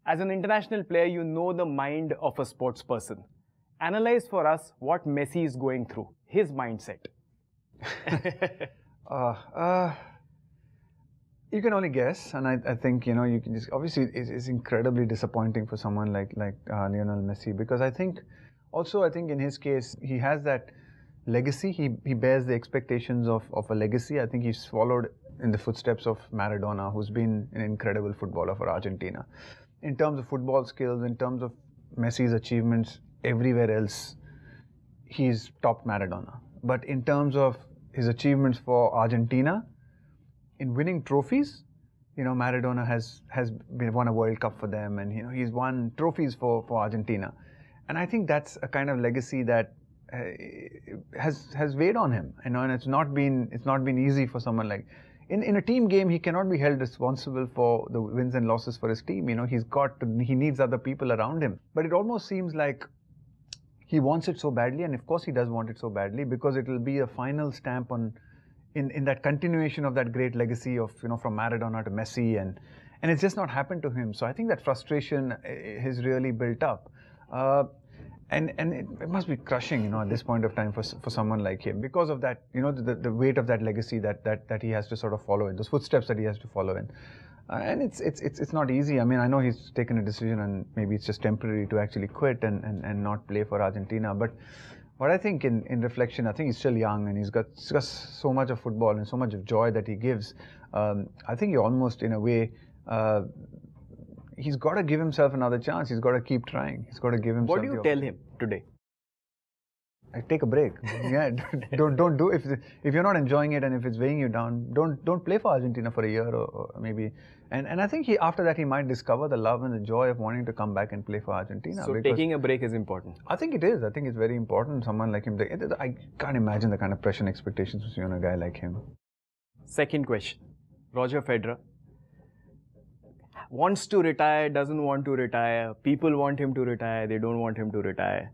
As an international player, you know the mind of a sports person. Analyze for us what Messi is going through, his mindset. You can only guess, and I think, you know, you can just, obviously it's incredibly disappointing for someone like Lionel Messi, because I think in his case he has that legacy. He bears the expectations of a legacy. I think he's followed in the footsteps of Maradona, who's been an incredible footballer for Argentina. In terms of football skills, in terms of Messi's achievements everywhere else, he's topped Maradona. But in terms of his achievements for Argentina, in winning trophies, you know, Maradona has won a World Cup for them, and, you know, he's won trophies for Argentina. And I think that's a kind of legacy that has weighed on him, you know, and it's not been easy for someone like. In a team game, he cannot be held responsible for the wins and losses for his team. You know, he needs other people around him. But it almost seems like he wants it so badly, and of course he does want it so badly, because it will be a final stamp on in that continuation of that great legacy of, you know, from Maradona to Messi, and it's just not happened to him. So I think that frustration has really built up. And it must be crushing, you know, at this point of time for someone like him, because of that, you know, the weight of that legacy that he has to sort of follow in, those footsteps that he has to follow in. And it's not easy. I mean, I know he's taken a decision, and maybe it's just temporary, to actually quit and not play for Argentina. But I think in reflection, I think he's still young, and he's got so much of football and so much of joy that he gives. I think he almost, in a way, he's got to give himself another chance. He's got to keep trying. He's got to give himself. What do you tell him today? I take a break. Yeah, don't do, if you're not enjoying it and if it's weighing you down, don't play for Argentina for a year or maybe. And I think after that he might discover the love and the joy of wanting to come back and play for Argentina. So taking a break is important. I think it is. I think it's very important. Someone like him, I can't imagine the kind of pressure and expectations on a guy like him. Second question. Roger Federer wants to retire, doesn't want to retire. People want him to retire, they don't want him to retire.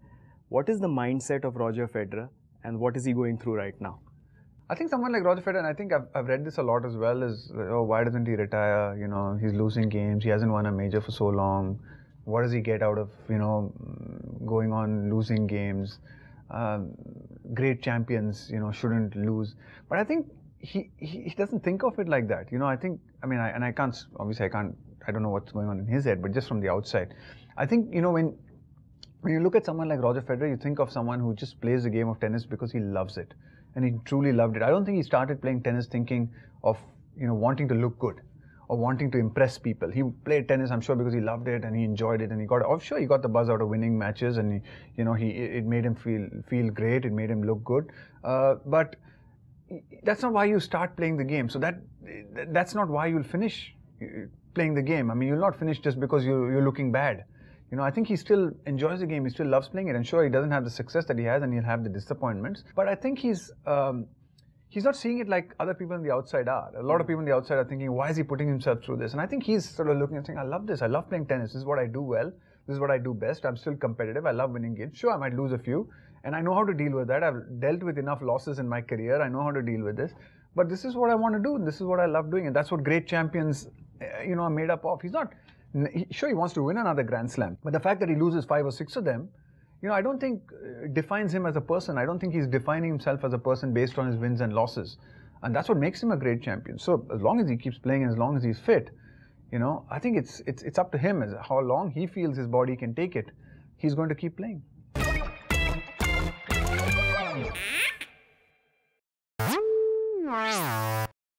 What is the mindset of Roger Federer, and what is he going through right now? I think someone like Roger Federer, and I think I've read this a lot as well, is, oh, why doesn't he retire? You know, he's losing games, he hasn't won a major for so long. What does he get out of, you know, going on losing games? Great champions, you know, shouldn't lose. But I think he doesn't think of it like that. You know, I don't know what's going on in his head, but just from the outside, I think, you know, when you look at someone like Roger Federer, you think of someone who just plays the game of tennis because he loves it, and he truly loved it. I don't think he started playing tennis thinking of, you know, wanting to look good or wanting to impress people. He played tennis, I'm sure, because he loved it and he enjoyed it, and I'm sure he got the buzz out of winning matches, and it made him feel great, it made him look good. But that's not why you start playing the game. So that's not why you'll finish playing the game. I mean, you'll not finish just because you're looking bad. You know, I think he still enjoys the game. He still loves playing it. And sure, he doesn't have the success that he has, and he'll have the disappointments. But I think he's not seeing it like other people on the outside are. A lot of people on the outside are thinking, why is he putting himself through this? And I think he's sort of looking and saying, I love this. I love playing tennis. This is what I do well. This is what I do best. I'm still competitive. I love winning games. Sure, I might lose a few, and I know how to deal with that. I've dealt with enough losses in my career. I know how to deal with this. But this is what I want to do. This is what I love doing. And that's what great champions, you know, are made up of. Sure, he wants to win another Grand Slam, but the fact that he loses 5 or 6 of them, you know, I don't think defines him as a person. I don't think he's defining himself as a person based on his wins and losses. And that's what makes him a great champion. So as long as he keeps playing and as long as he's fit, you know, I think it's up to him as how long he feels his body can take it. He's going to keep playing.